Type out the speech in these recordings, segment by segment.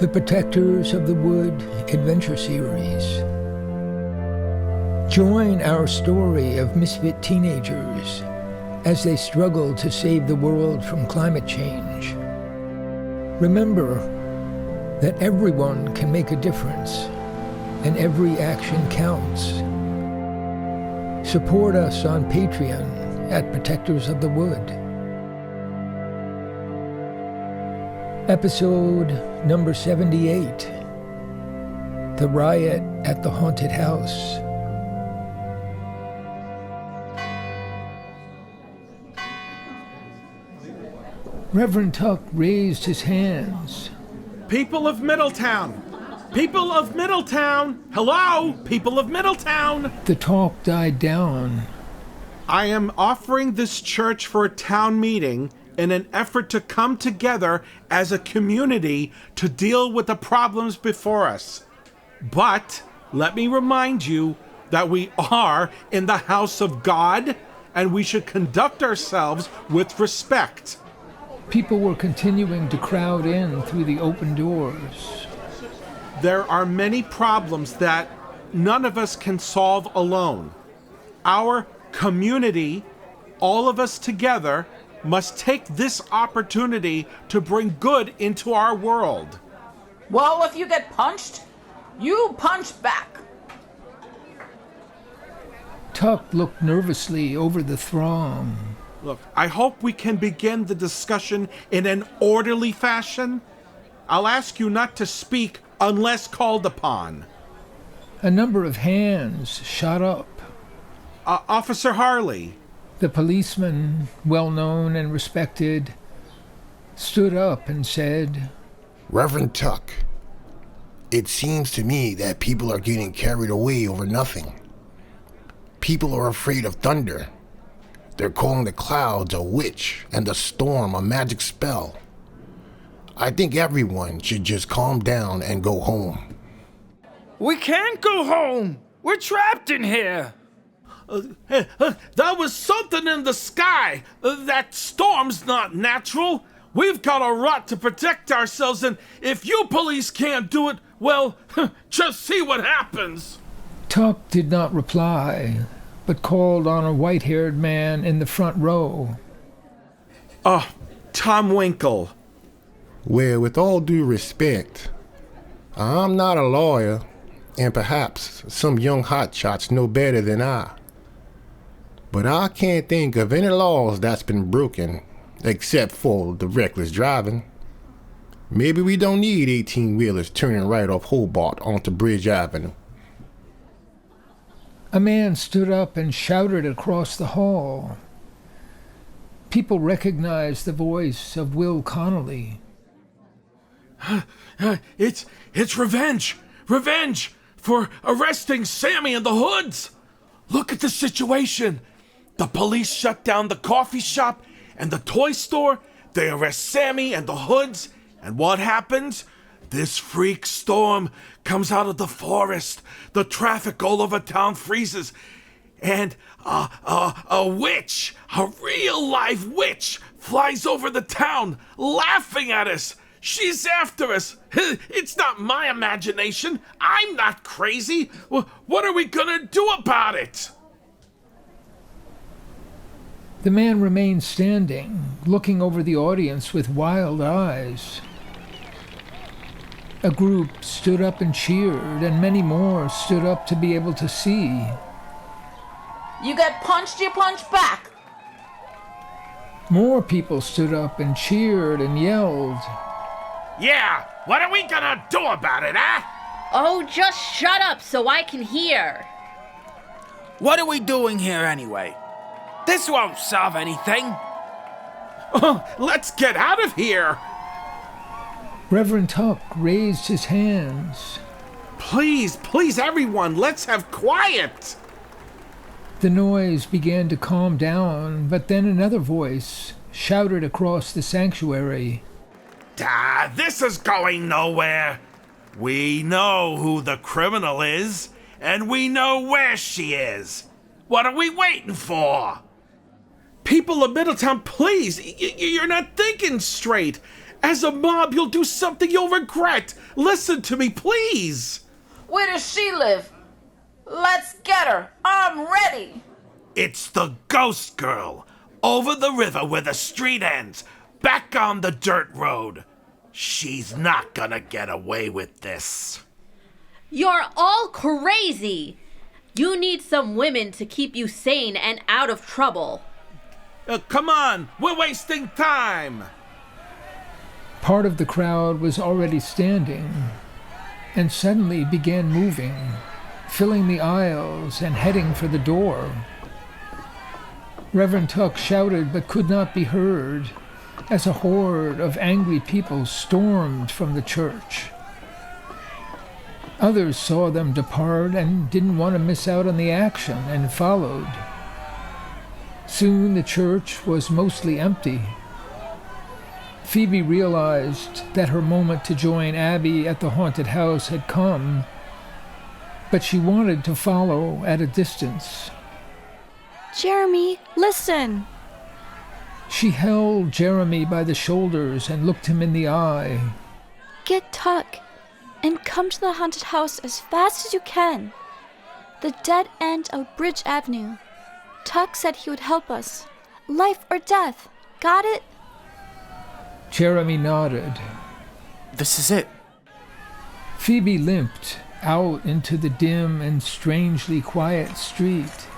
The Protectors of the Wood Adventure Series. Join our story of misfit teenagers as they struggle to save the world from climate change. Remember that everyone can make a difference, and every action counts. Support us on Patreon at Protectors of the Wood. Episode number 78, The Riot at the Haunted House. Reverend Tuck raised his hands. People of Middletown! People of Middletown! Hello, people of Middletown! The talk died down. I am offering this church for a town meeting in an effort to come together as a community to deal with the problems before us. But let me remind you that we are in the house of God, and we should conduct ourselves with respect. People were continuing to crowd in through the open doors. There are many problems that none of us can solve alone. Our community, all of us together, must take this opportunity to bring good into our world. Well, if you get punched, you punch back. Tuck looked nervously over the throng. Look, I hope we can begin the discussion in an orderly fashion. I'll ask you not to speak unless called upon. A number of hands shot up. Officer Harley. The policeman, well known and respected, stood up and said, Reverend Tuck, it seems to me that people are getting carried away over nothing. People are afraid of thunder. They're calling the clouds a witch and the storm a magic spell. I think everyone should just calm down and go home. We can't go home. We're trapped in here. That was something in the sky. That storm's not natural. We've got a right to protect ourselves, and if you police can't do it, well, just see what happens. Tuck did not reply, but called on a white-haired man in the front row. Tom Winkle. Well, with all due respect, I'm not a lawyer, and perhaps some young hotshots know better than I. But I can't think of any laws that's been broken, except for the reckless driving. Maybe we don't need 18-wheelers turning right off Hobart onto Bridge Avenue. A man stood up and shouted across the hall. People recognized the voice of Will Connolly. It's revenge! Revenge for arresting Sammy and the Hoods! Look at the situation! The police shut down the coffee shop and the toy store. They arrest Sammy and the Hoods. And what happens? This freak storm comes out of the forest. The traffic all over town freezes. And a witch, a real-life witch, flies over the town, laughing at us. She's after us. It's not my imagination. I'm not crazy. What are we gonna do about it? The man remained standing, looking over the audience with wild eyes. A group stood up and cheered, and many more stood up to be able to see. You get punched, you punch back. More people stood up and cheered and yelled. Yeah, what are we gonna do about it, huh? Oh, just shut up so I can hear. What are we doing here anyway? This won't solve anything. Let's get out of here. Reverend Tuck raised his hands. Please, everyone, let's have quiet. The noise began to calm down, but then another voice shouted across the sanctuary. This is going nowhere. We know who the criminal is, and we know where she is. What are we waiting for? People of Middletown, please, you're not thinking straight. As a mob, you'll do something you'll regret. Listen to me, please. Where does she live? Let's get her. I'm ready. It's the ghost girl. Over the river where the street ends. Back on the dirt road. She's not gonna get away with this. You're all crazy. You need some women to keep you sane and out of trouble. Come on, we're wasting time. Part of the crowd was already standing and suddenly began moving, filling the aisles and heading for the door. Reverend Tuck shouted but could not be heard as a horde of angry people stormed from the church. Others saw them depart and didn't want to miss out on the action and followed. Soon the church was mostly empty. Phoebe realized that her moment to join Abby at the haunted house had come, but she wanted to follow at a distance. Jeremy, listen! She held Jeremy by the shoulders and looked him in the eye. Get Tuck and come to the haunted house as fast as you can. The dead end of Bridge Avenue. Tuck said he would help us. Life or death. Got it? Jeremy nodded. This is it. Phoebe limped out into the dim and strangely quiet street.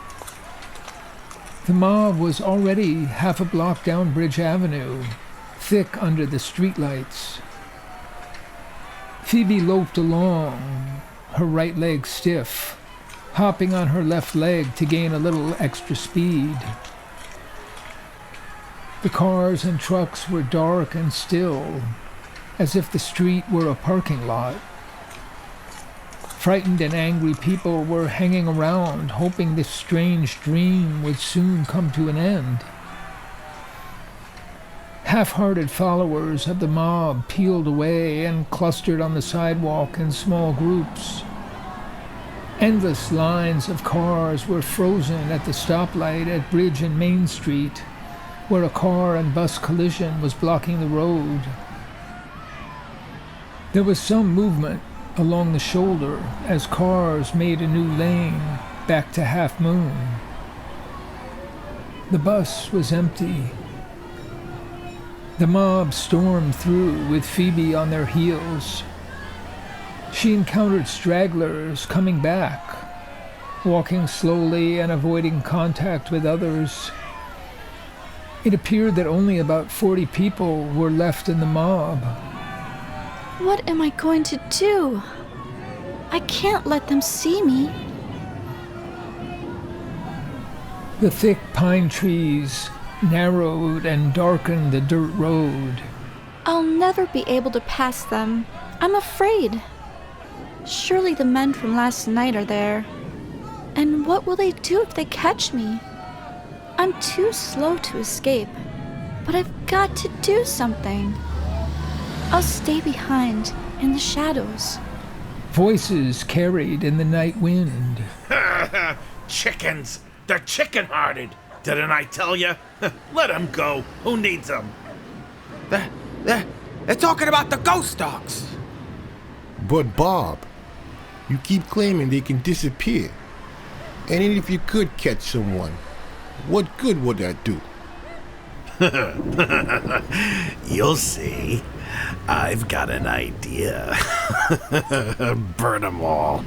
The mob was already half a block down Bridge Avenue, thick under the streetlights. Phoebe loped along, her right leg stiff, hopping on her left leg to gain a little extra speed. The cars and trucks were dark and still, as if the street were a parking lot. Frightened and angry people were hanging around, hoping this strange dream would soon come to an end. Half-hearted followers of the mob peeled away and clustered on the sidewalk in small groups. Endless lines of cars were frozen at the stoplight at Bridge and Main Street, where a car and bus collision was blocking the road. There was some movement along the shoulder as cars made a new lane back to Half Moon. The bus was empty. The mob stormed through with Phoebe on their heels. She encountered stragglers coming back, walking slowly and avoiding contact with others. It appeared that only about 40 people were left in the mob. What am I going to do? I can't let them see me. The thick pine trees narrowed and darkened the dirt road. I'll never be able to pass them. I'm afraid. Surely the men from last night are there. And what will they do if they catch me? I'm too slow to escape, but I've got to do something. I'll stay behind in the shadows. Voices carried in the night wind. Chickens! They're chicken-hearted! Didn't I tell you? Let them go. Who needs them? They're talking about the ghost dogs. But Bob, you keep claiming they can disappear. And if you could catch someone, what good would that do? You'll see. I've got an idea. Burn them all.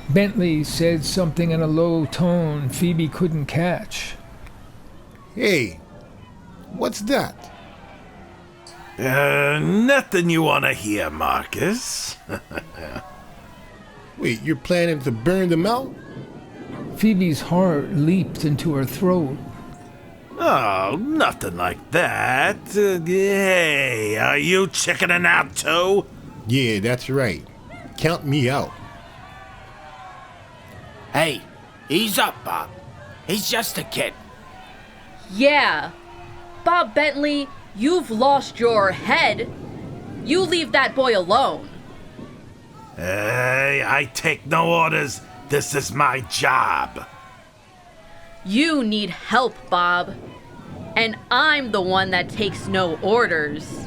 Bentley said something in a low tone Phoebe couldn't catch. Hey, what's that? Nothing you want to hear, Marcus. Wait, you're planning to burn them out? Phoebe's heart leaped into her throat. Oh, nothing like that. Hey, are you chickening out too? Yeah, that's right. Count me out. Hey, ease up, Bob. He's just a kid. Yeah. Bob Bentley, you've lost your head. You leave that boy alone. Hey, I take no orders. This is my job. You need help, Bob. And I'm the one that takes no orders.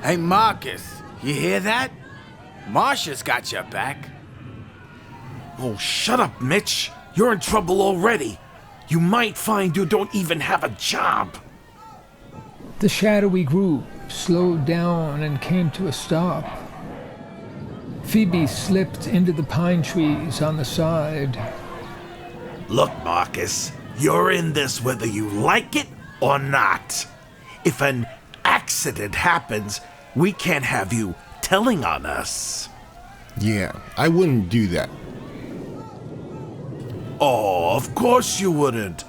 Hey, Marcus, you hear that? Marsha's got your back. Oh, shut up, Mitch. You're in trouble already. You might find you don't even have a job. The shadowy group slowed down and came to a stop. Phoebe slipped into the pine trees on the side. Look, Marcus, you're in this whether you like it or not. If an accident happens, we can't have you telling on us. Yeah, I wouldn't do that. Oh, of course you wouldn't.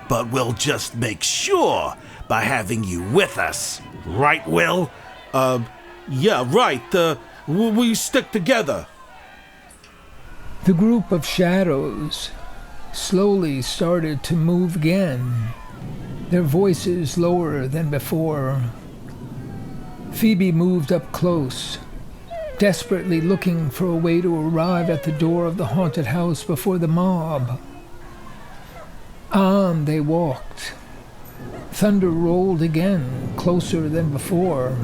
But we'll just make sure by having you with us. Right, Will? Yeah, right. We stick together. The group of shadows slowly started to move again, their voices lower than before. Phoebe moved up close, desperately looking for a way to arrive at the door of the haunted house before the mob. On they walked. Thunder rolled again, closer than before.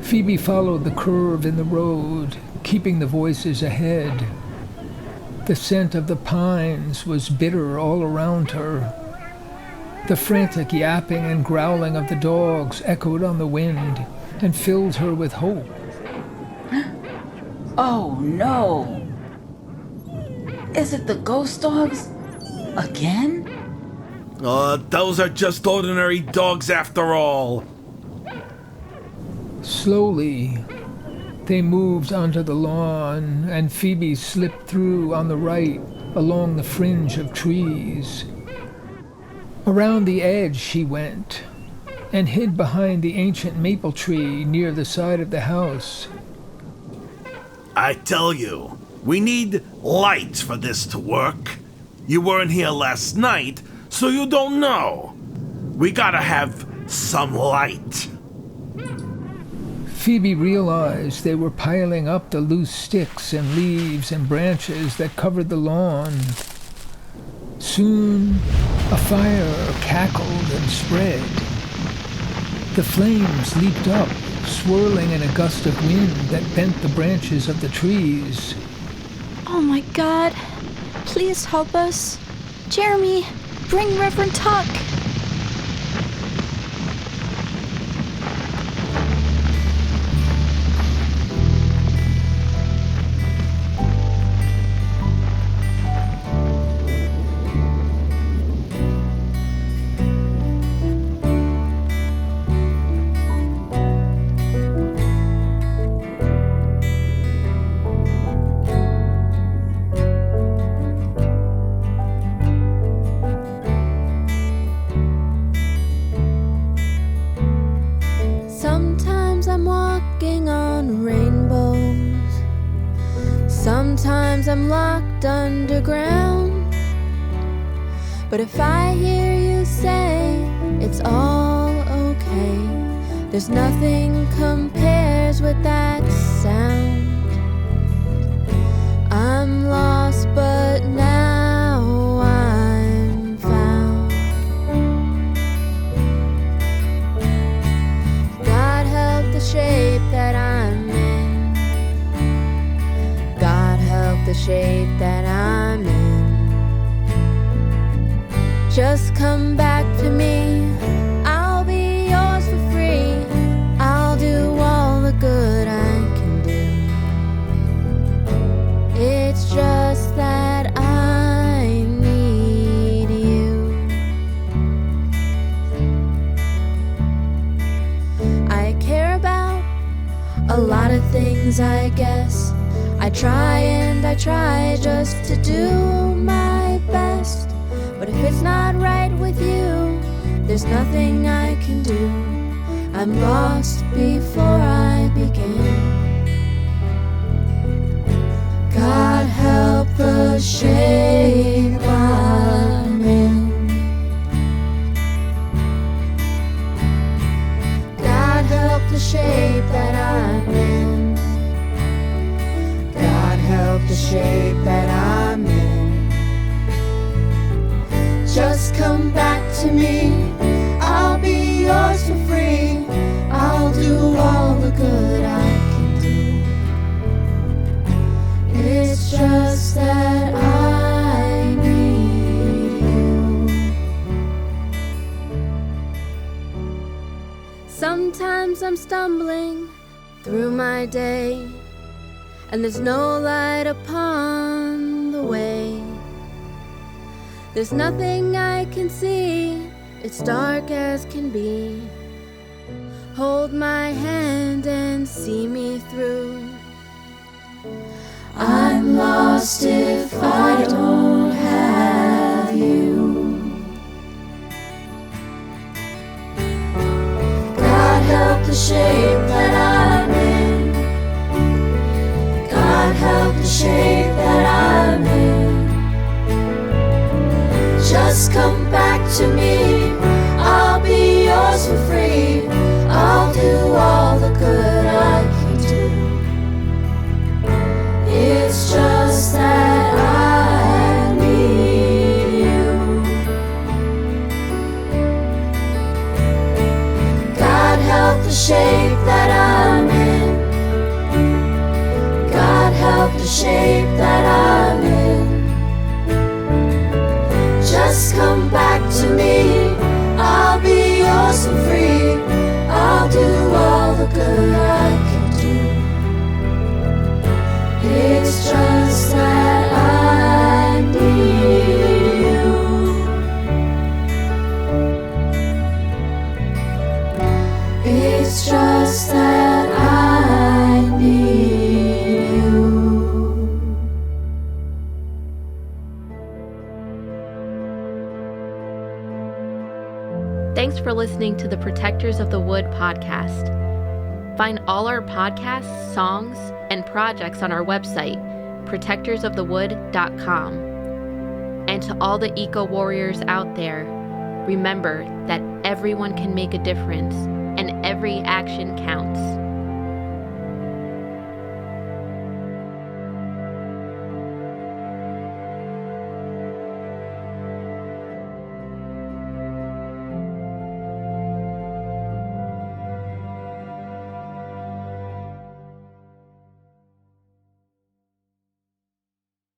Phoebe followed the curve in the road, keeping the voices ahead. The scent of the pines was bitter all around her. The frantic yapping and growling of the dogs echoed on the wind and filled her with hope. Oh no! Is it the ghost dogs? Again? Those are just ordinary dogs after all. Slowly, they moved onto the lawn, and Phoebe slipped through on the right along the fringe of trees. Around the edge she went, and hid behind the ancient maple tree near the side of the house. I tell you, we need lights for this to work. You weren't here last night, so you don't know. We gotta have some light. Phoebe realized they were piling up the loose sticks and leaves and branches that covered the lawn. Soon, a fire cackled and spread. The flames leaped up, swirling in a gust of wind that bent the branches of the trees. Oh my God. Please help us. Jeremy, bring Reverend Tuck. Sometimes I'm locked underground, but if I hear you say it's all okay, there's nothing compares with that sound. I'm lost, but now I'm found. God help the shape that I'm in. The shape that I'm in. Just come back to me. I'll be yours for free. I'll do all the good I can do. It's just that I need you. I care about a lot of things, I guess. I try and I try just to do my best. But if it's not right with you, there's nothing I can do. I'm lost before I begin. God help the shape I'm in. God help the shape that I'm in. Help the shape that I'm in. Just come back to to me, I'll be yours for free. I'll do all the good I can do. It's just that I need you. Sometimes I'm stumbling through my day, and there's no light upon the way. There's nothing I can see, it's dark as can be. Hold my hand and see me through. I'm lost if I don't have you. God help the shape that I'm in. God help the shape that I'm in. Just come back to me, I'll be yours for free. I'll do all the good I can do. It's just that I need you. God help the shape that I'm in. God help the shape that I'm in. Just come back to me, I'll be yours for free. I'll do all the good I can do. It's just that I need you. It's just that I need you. Thanks for listening to the Protectors of the Wood podcast. Find all our podcasts, songs, and projects on our website, protectorsofthewood.com. And to all the eco-warriors out there, remember that everyone can make a difference and every action counts.